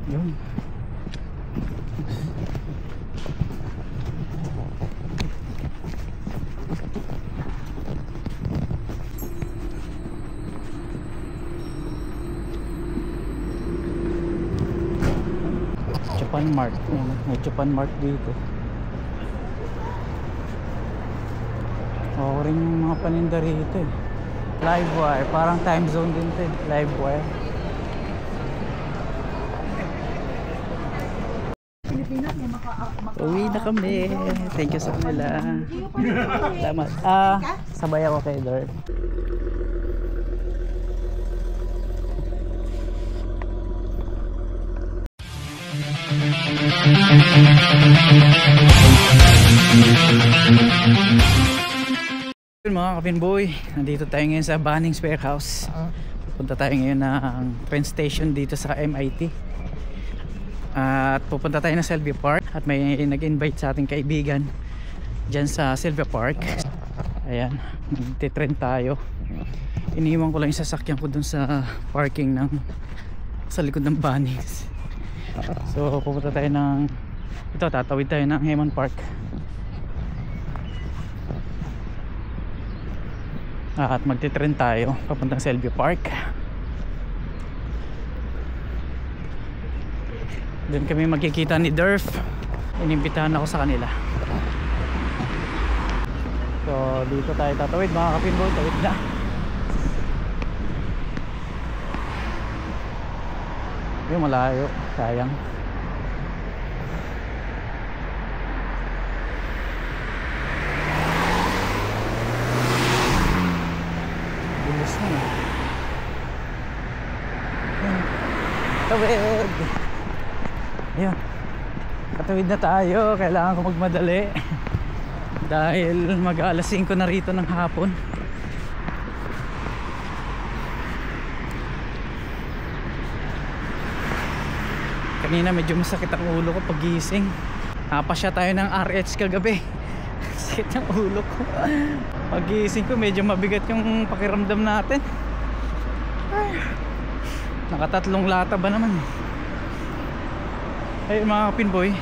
Yun. Japan Mart. May Japan Mart dito. Oo rin yung mga paninda rito eh. Livewire, parang time zone din ito eh. Livewire. Uwi na kami. Thank you sa kanila. Salamat. Sabay ako kay Dor. Mga kapinboy, nandito tayo ngayon sa Bunnings Warehouse. Pupunta tayo ngayon ng train station dito sa MIT. At pupunta tayo na Sylvia Park. At may nag-invite sa ating kaibigan dyan sa Sylvia Park. Ayan, magti-train tayo. Iniwan ko lang yung sasakyan ko dun sa parking sa likod ng Bunnings. So pupunta tayo ng tatawid tayo ng Heman Park. At magti-train tayo papuntang Sylvia Park. Doon kami magkikita ni Durf. Inimbitahan ako sa kanila. So dito tayo tatawid mga kapinboy. Tawid na. Yung malayo, sayang. Bilis na. Tawid. Ayun. Katawid na tayo. Kailangan ko magmadali. Dahil mag-alas 5 na rito ng hapon. Kanina medyo masakit ang ulo ko pagising. Napasya tayo ng RH kagabi. Sakit ang ulo ko. Pagising ko medyo mabigat yung pakiramdam natin. Nakatatlong lata ba naman. Ay mga kapinboy,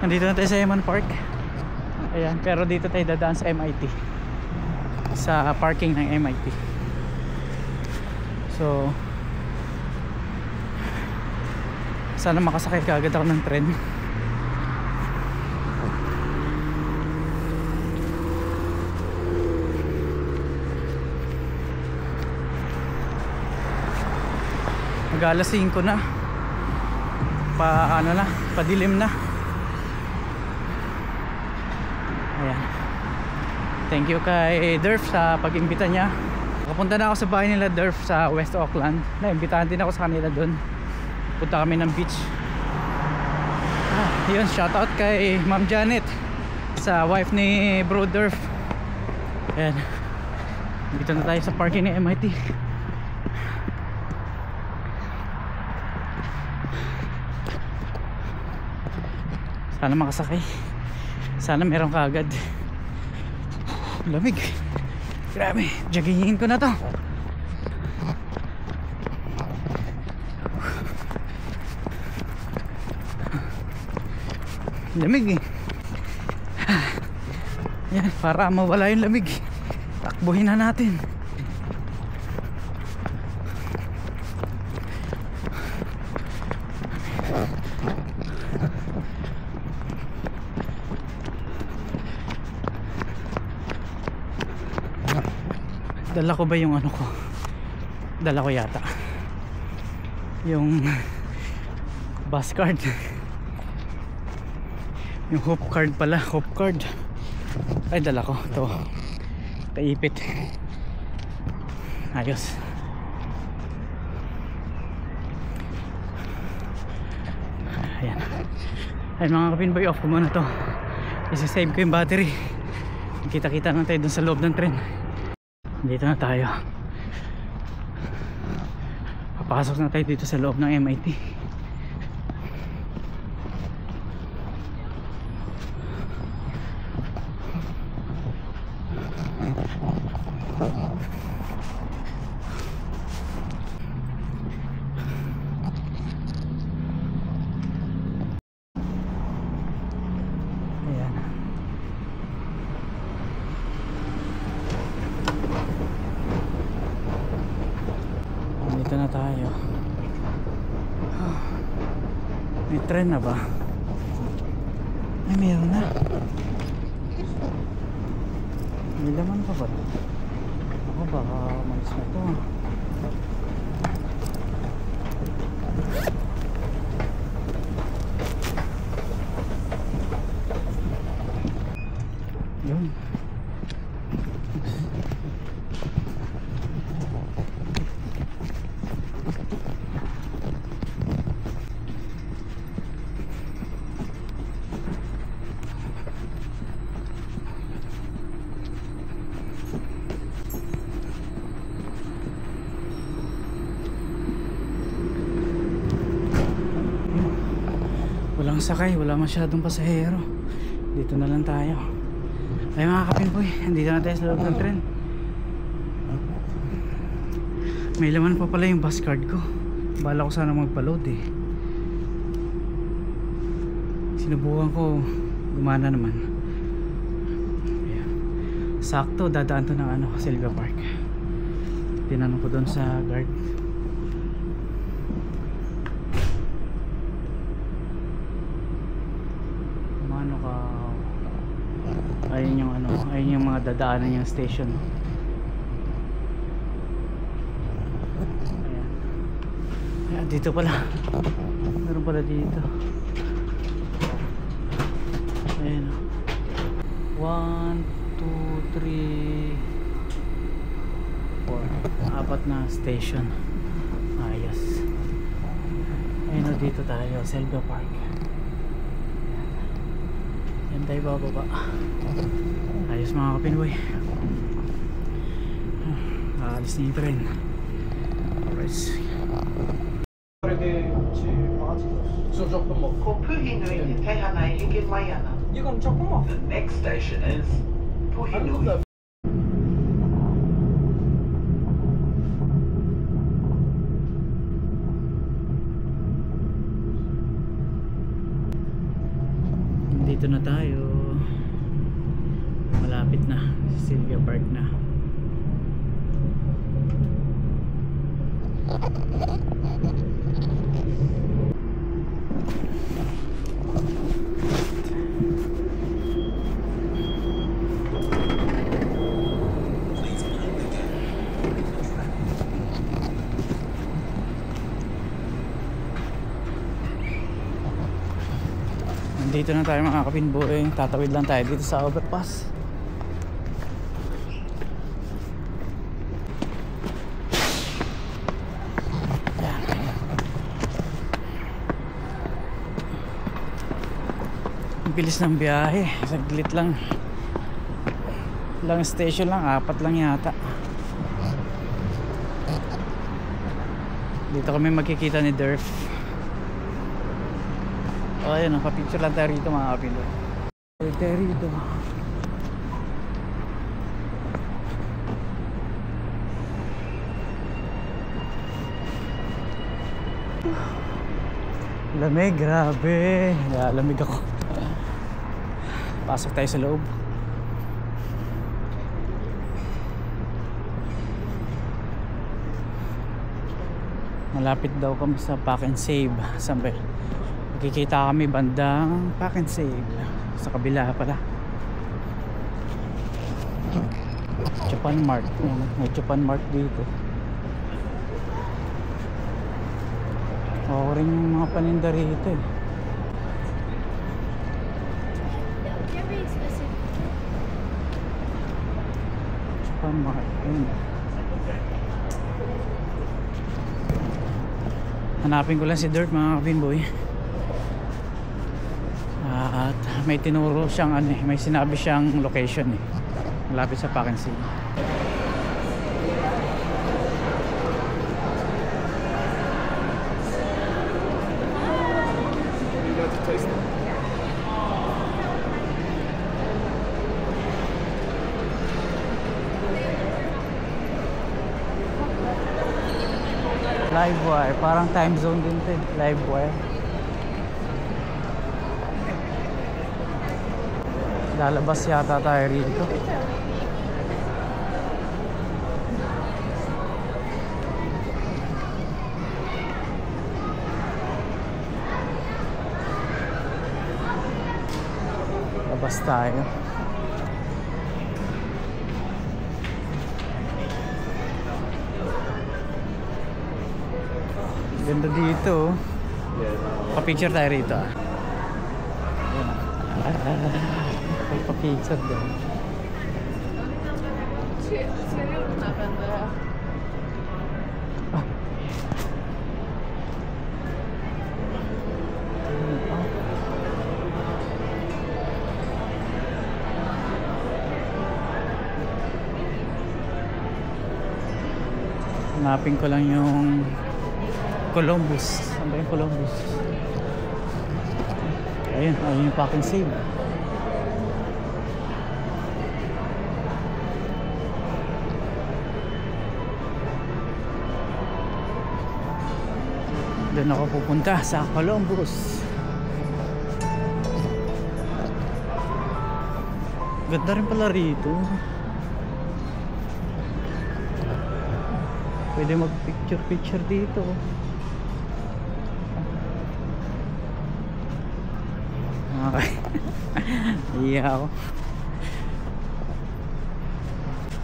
nandito na tayo sa Heman Park. Ayan, pero dito tayo dadaan sa MIT. Sa parking ng MIT. So sana makasakay kaagad ako ng tren. Mag-alas 5 na. Padilim na. Ayan. Thank you kay Durf sa pag-imbita niya. Kapunta na ako sa bahay nila Durf sa West Auckland. Naimbitahan din ako sa kanila doon. Punta kami ng beach. Yun, shoutout kay Ma'am Janet, sa wife ni Bro Durf. Ayan. Dito na tayo sa parking ni MIT. Sana makasakay. Sana meron ka agad. Lamig. Grabe, joggingin ko na to. Lamig eh. Yan, para mawala yung lamig, takbuhin na natin. Dala ko ba yung ano ko? Dala ko yata yung bus card. Yung hope card pala, hope card. Ay, dala ko to. Taipit. Ayos. Ayan. Ay mga kapinboy, off ko muna to. Isa-save ko yung battery. Kita-kita na tayo dun sa loob ng tren. Dito na tayo. Papasok na tayo dito sa loob ng MIT. May tren na ba? Ay, meron na. May laman pa ba? Ako baka malis na to. Yun. Walang sakay, wala masyadong pasahero. Dito na lang tayo. Ay mga kapinboy, andito na tayo sa loob ng tren. May laman pa pala yung bus card ko. Bala ko sana magpa-load eh. Sinubukan ko, gumana naman. Ayan. Sakto, dadaan to ng Sylvia Park. Tinanong ko doon sa guard. Ayun yung mga dadaanan yung station. Ayan. Ayan, dito pala. Meron pala dito. Ayan. 1, 2, 3, 4. Apat na station. Ayos. Ayun, dito tayo, Sylvia Park. Yan tayo bababa. Ayos mga kapinboy. Aalis na yung tren. Alright. The next station is Puhinui. Dito na tayo. Malapit na, Sylvia Park na. Dito na tayo mga kapinboy. Tatawid lang tayo dito sa overpass. Ang bilis ng biyahe. Saglit lang. Lang station lang. 4 lang yata. Dito kami magkikita ni Durf. O ayun, nakapicture lang tayo rito mga kapinboy. Tayo rito. Lamig, grabe. Lamig ako. Pasok tayo sa loob. Malapit daw kami sa Pack and Save. Saan ba? Magkikita kami bandang Pack and Save. Sa kabila pala. Japan Mart. May Japan Mart dito. Oo rin yung mga paninda rito eh. Japan Mart. Ayun. Hanapin ko lang si Dirt mga kapinboy. At may tinuro siyang may sinabi siyang location eh. Malapit sa Pack and Save. Livewire, parang time zone din ito eh. Livewire. Lalabas yata tayo rito. labas tayo. Ganda dito. Pa-picture tayo rito ah. Pa-picture din. Hanapin ko lang yung Columbus. Saan ba yung Columbus? Ayun, ayun yung Park and Save. Doon ako pupunta sa Columbus. Ganda rin pala rito. Pwede mag picture dito. Okay. Iya ako.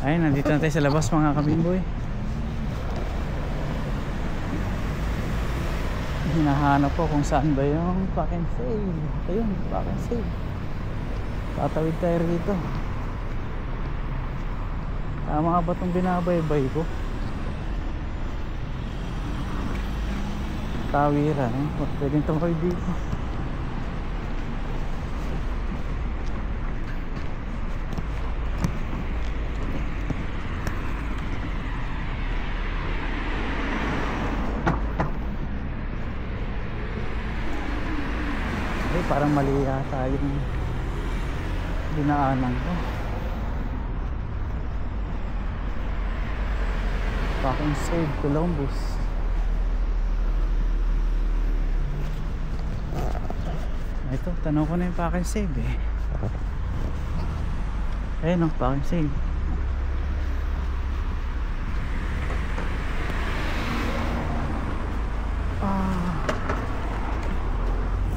Ayun, nandito na tayo sa labas mga kabimboy. Hinahanap ko kung saan ba yung Park and Save. Ayun, Park and Save. Tatawid tayo rito. Tama ba itong binabaybay ko? Tawiran, pwedeng tumawid dito. Ay, parang mali yata yung dinaanan ko. Park and Save Columbus. Ito, tanong ko na yung Park and Save eh. Ayun o, Park and Save.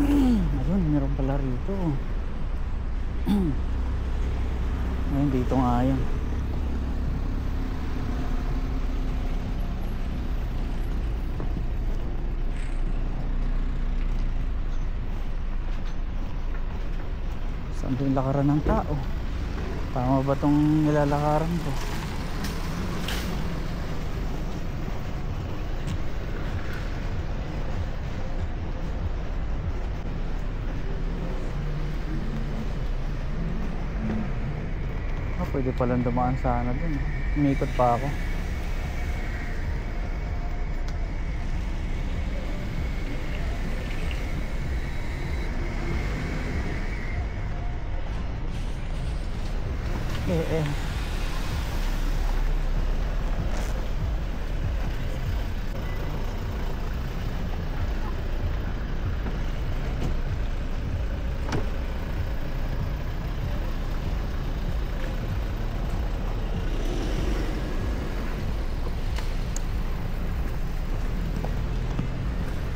Ayun, meron pala rito. Ayun, dito nga yan. Saan ba yung lakaran ng tao? Tama ba itong nilalakaran ko? Pwede palang dumaan sana dun. Umikot pa ako.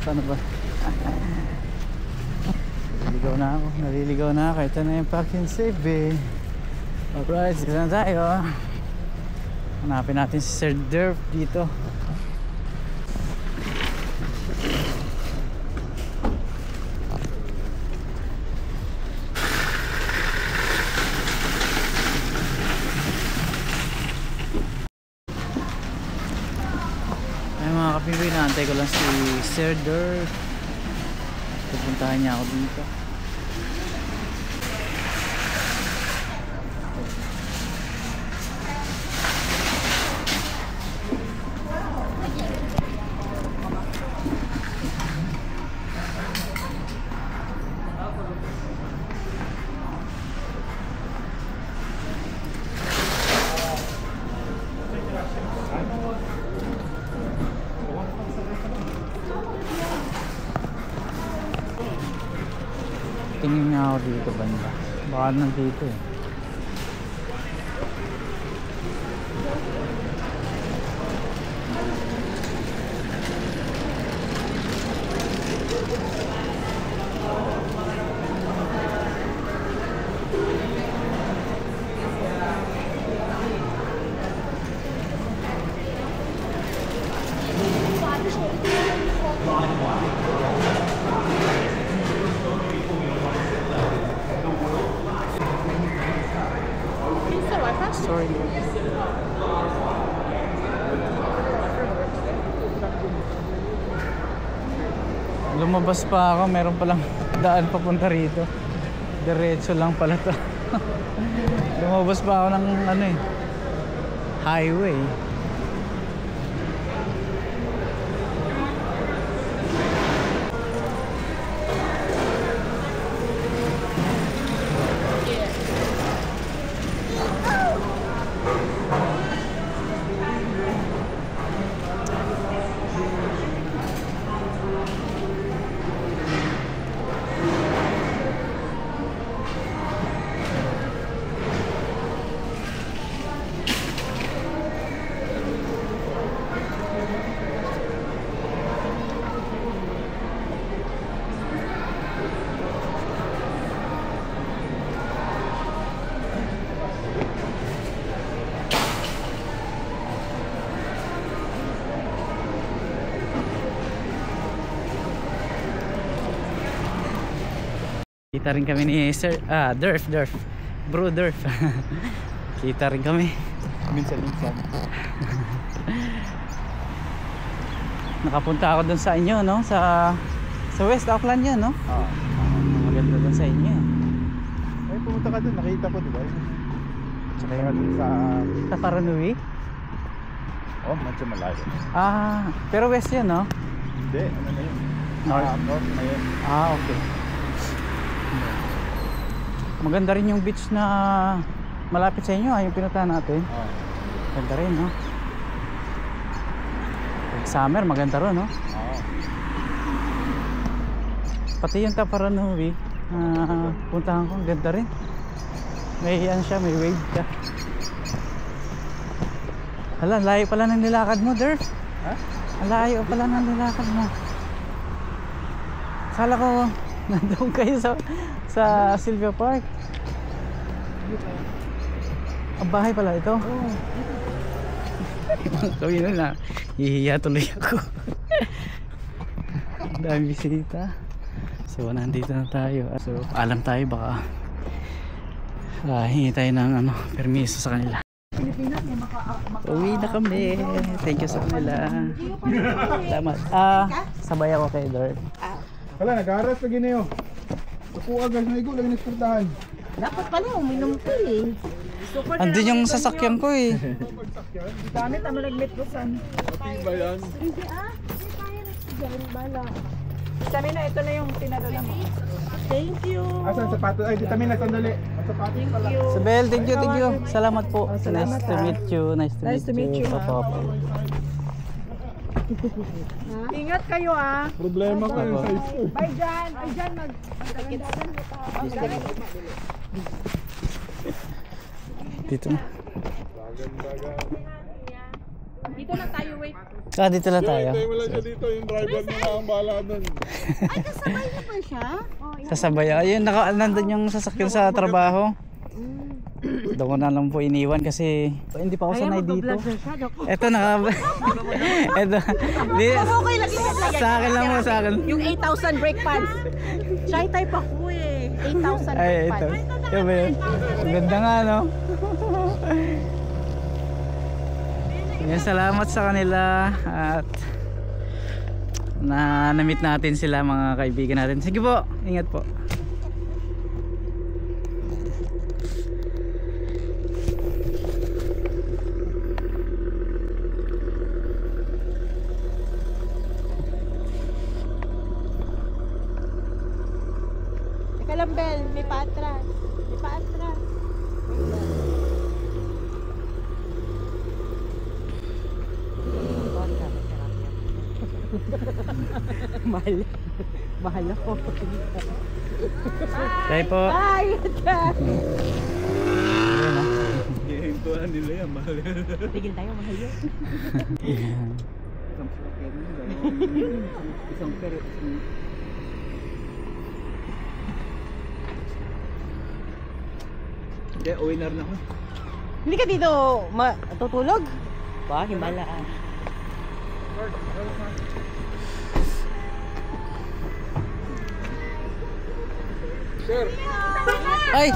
Sana ba? Naliligaw na ako. Ito na yung Park and Save eh. Alright, dito na tayo. Hanapin natin si Sir Derp dito. Ay mga kapimboy, naantay ko lang si Sir Derp. Pupuntahan niya ako dito. Tingin nga ako dito banda. Baka nandito eh. lumabas pa ako, meron palang daan papunta rito. Diretso lang pala to. Lumabas pa ako ng ano eh, highway. Kita rin kami ni Sir, Durf, Bro Durf. Kita rin kami. Minsan. Nakapunta ako dun sa inyo, no? Sa West Auckland yan, no? Maganda dun sa inyo. Ay, pumunta ka dun, nakita ko, di ba? Tsaka ka dun Sa Paranui? Oh, medyo malayo. Pero West yun, no? Hindi, ano na yun? North na yun. Okay. Maganda rin yung beach na malapit sa inyo, yung pinuntahan natin. Maganda rin, no? Pag summer, maganda rin, no? Pati yung Taparanui, puntahan ko, ganda rin. May yan siya, may wave siya. Hala, layo pala ng nilakad mo, Durf. Ha? Layo pala ng nilakad mo. Akala ko nandun kayo sa Sylvia Park. Ang bahay pala ito. Sabi na lang, hihiya tuloy ako. Ang dami bisita. So nandito na tayo. So alam tayo baka hingi tayo ng permiso sa kanila. Uwi na kami. Thank you sa kanila. Salamat. Sabay ako kay Durf. Wala, nag-aaras pa ginayo. Nakuha guys, naigo lagi nagpuntahan. Dapat pala uminom ko eh. Andun yung sasakyan ko eh. Dami tama nag-meet ko san. Ating ba yan? Hindi bala. Sabi na ito na yung pinadala mo. Thank you. Asan sapatos? Ay, dito na sandali. Ang sapatos pala. Sabel, thank you. Salamat po. Nice to meet you. Nice to meet you, Papa. Ingat kayo Problema ko yung size ko. Bye Jan. Ay Jan Dito na. Dito lang tayo, wait. Dito lang tayo. Hintay mo lang siya dito, yung driver na ang bahala nun. Ay, kasabay niyo pa siya? Sasabay. Ayun, nandun yung sasakyan sa trabaho. Doon ko na lang po iniwan kasi hindi pa ako sanay dito. Ito ito. Okay lang Sa akin lang mo, sa akin. Yung 8,000 brake pads. Shy type ako eh. 8,000 Ay, brake ito. pads. Yan ba yun? Ang ganda nga, no? Yan, salamat sa kanila at na-meet natin sila, mga kaibigan natin. Sige po, ingat po. Teka lang, Bel. May paatras. Mahal ako. Bye po. Bye! Hihintuan nila yan, mahal yan. Tigil tayo, mahal yun. Isang pero. Hindi, winner na ako. Hindi ka dito tutulog? Ba, himala. Sir! Ay!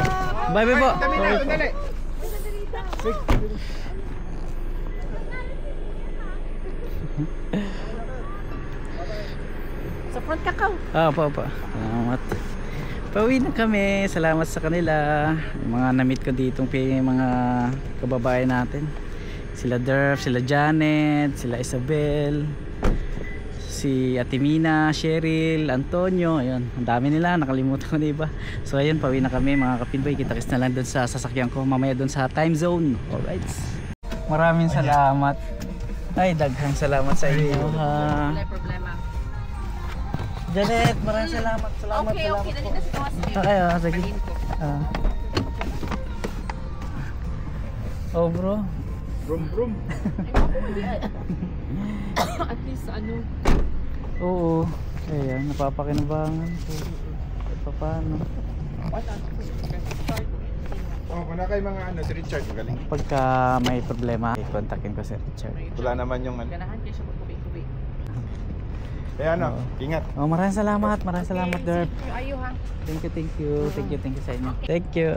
Bye po. Sandali! Sa front kakao. Opo. Salamat. Pauwi na kami. Salamat sa kanila. Yung mga na-meet ko dito, mga kababayan natin. Sila Derf, sila Janet, sila Isabel, si Ate Mina, Cheryl, Antonio. Ayun, ang dami nila. Nakalimutan ko na iba. So ayun, pauwi na kami mga kapinboy. Kita-kits na lang doon sa sasakyan ko. Mamaya doon sa time zone. Alright. Maraming salamat. Ay, daghang salamat sa inyo. Wala problema. Janet, maraming salamat. Salamat. Okay, dali na si Thomas. Okay, sige. Oh bro. Brum. At least ano. Oo. Ayan, napapakinabangan ko. At paano? Kung na kayo mga si Richard, magaling. Pagka may problema, i-contactin ko si Richard. Wala naman yung Ganahan kayo siya magkubi-kubi. Kaya ingat. Oh, maraming salamat. Maraming salamat, Derp. Ayo ha. Thank you sa inyo. Thank you.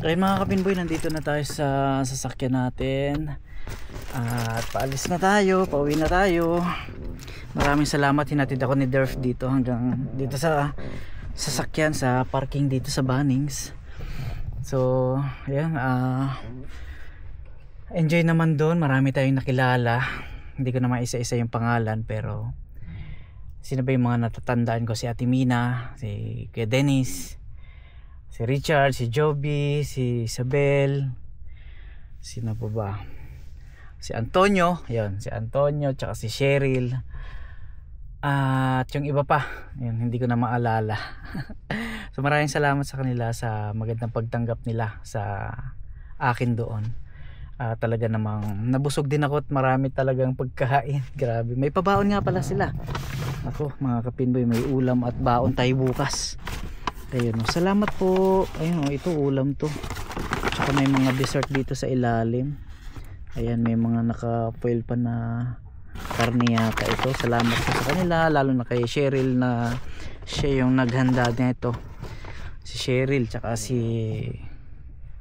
Okay mga kapinboy, nandito na tayo sa sasakyan natin. At paalis na tayo, pauwi na tayo. Maraming salamat, hinatid ako ni Derf dito hanggang dito sa sasakyan, sa parking dito sa Bunnings. So, ayan, enjoy naman doon. Marami tayong nakilala. Hindi ko naman isa-isa yung pangalan, pero sino ba yung mga natatandaan ko? Si Ate Mina, si Kuya Dennis, si Richard, si Joby, si Isabel, sino pa ba? Si Antonio, yun, si Antonio, tsaka si Cheryl. At yung iba pa, yun, hindi ko na maalala. So maraming salamat sa kanila sa magandang pagtanggap nila sa akin doon. Talaga namang nabusog din ako at marami talagang pagkain. Grabe, may pabaon nga pala sila. Ako mga kapinboy, may ulam at baon tayo bukas. Ayun, salamat po. Ayun, ito ulam to. Tsaka may mga dessert dito sa ilalim. Ayan, may mga naka-foil pa na karne yata ito. Salamat po sa kanila, lalo na kay Cheryl na siya yung naghanda nito. Si Cheryl tsaka si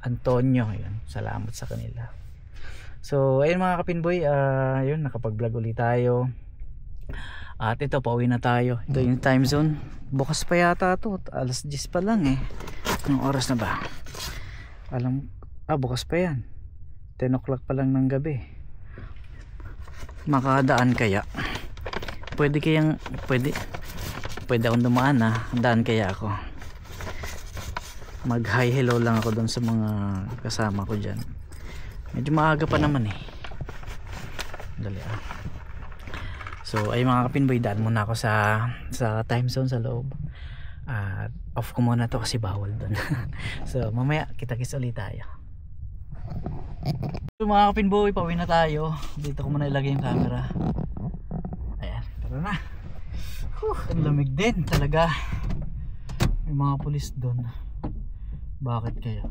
Antonio. Ayun, salamat sa kanila. So ayun mga kapinboy, ayun, nakapag-vlog ulit tayo. At ito, pauwi na tayo. Ito yung time zone. Bukas pa yata to, alas 10 pa lang eh. Anong oras na ba? Bukas pa yan, 10 o'clock pa lang ng gabi. Makadaan kaya? Pwede akong dumaan daan kaya ako. Mag hi hello lang ako doon sa mga kasama ko dyan. Medyo maaga pa naman eh. Dali So ay mga kapinboy, daan muna ako sa time zone sa loob. Off ko muna to kasi bawal doon. So mamaya kita-kits ulit tayo. So mga kapinboy, pauwi na tayo. Dito ko muna ilagay yung camera. Ayan, tara na. Ang lamig din talaga. May mga pulis doon. Bakit kaya?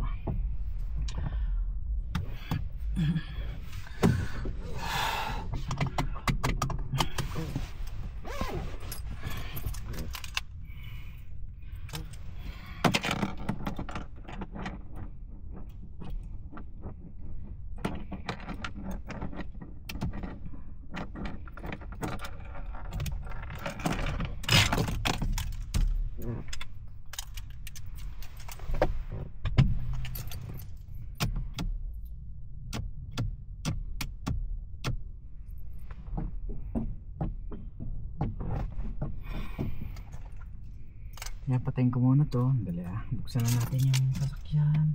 Kaya patayin ko muna to. Dali buksan lang natin yung sasakyan.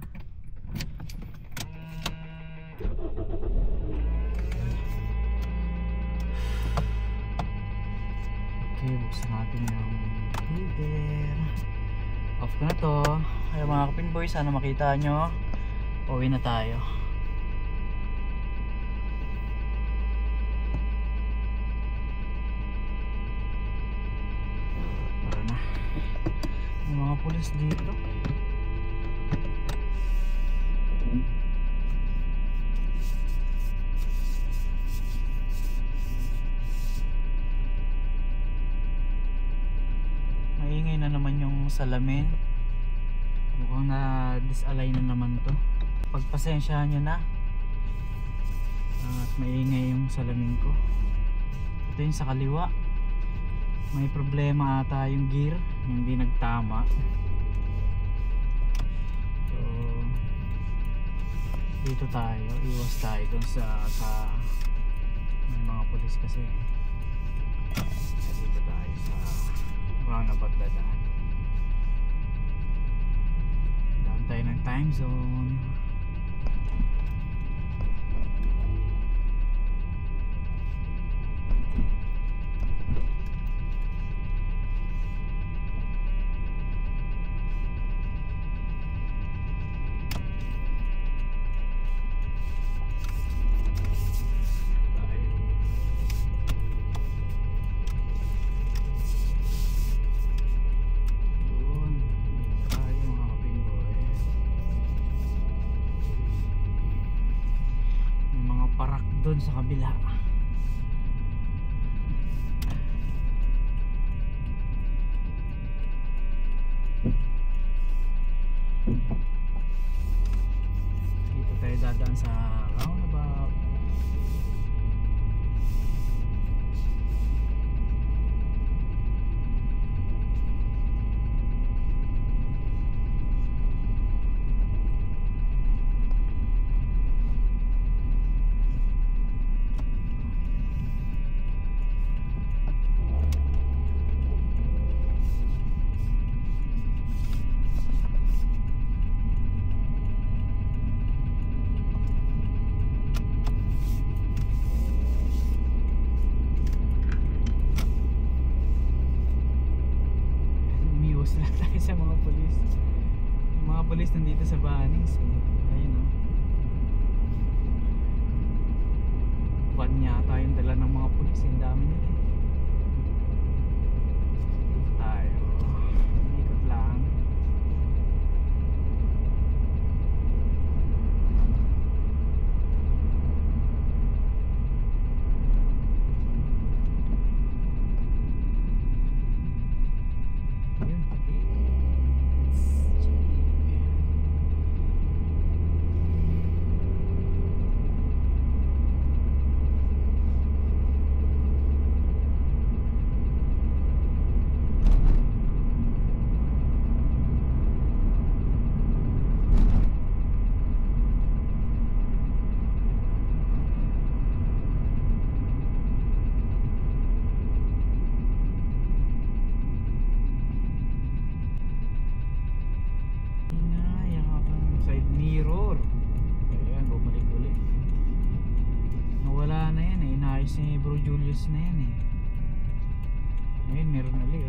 Okay, buksan natin yung holder. Off ko na to. Kaya mga kapinboy, sana makita nyo. Pauwi na tayo. Mga pulis dito. Maingay na naman yung salamin. Mukhang na disalign na naman to. Pagpasensyahan nyo na. maingay yung salamin ko. Ito yung sa kaliwa, may problema ata yung gear, hindi nagtama. So dito tayo, iwas tayo dun sa may mga pulis kasi. Dito tayo sa roundabout dadaan. Daan tayo ng time zone. Doon sa kabila. Dito tayo dadaan sa roundabout. Lang tayo sa mga polis. Yung mga polis nandito sa Banings ayun o. Van yata yung dala ng mga polis. Yung dami nila dito tayo. Ikot lang. Side mirror. Ayan, bumalik ulit. Nawala na yan inayos ni Bro Julius na yan Ayun, meron ulit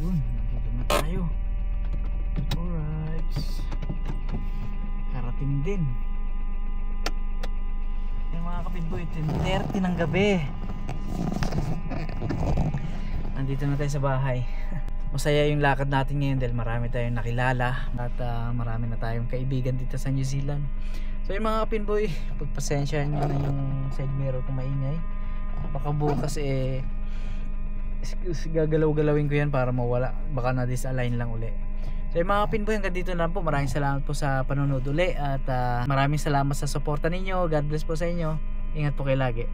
Yun, nandito na tayo. Alright. Karating din. Yung mga kapitboy, 10:30 ng gabi. Nandito na tayo sa bahay. Masaya yung lakad natin ngayon dahil marami tayong nakilala at marami na tayong kaibigan dito sa New Zealand. So yung mga kapitboy, pagpasensya nyo na yung side mirror kung maingay. Baka bukas gagalaw-galawin ko yan para mawala, baka na disalign lang uli. So yung mga kapinboy, hanggang dito lang po. Maraming salamat po sa panonood uli at maraming salamat sa suporta ninyo. God bless po sa inyo. Ingat po kayo lagi.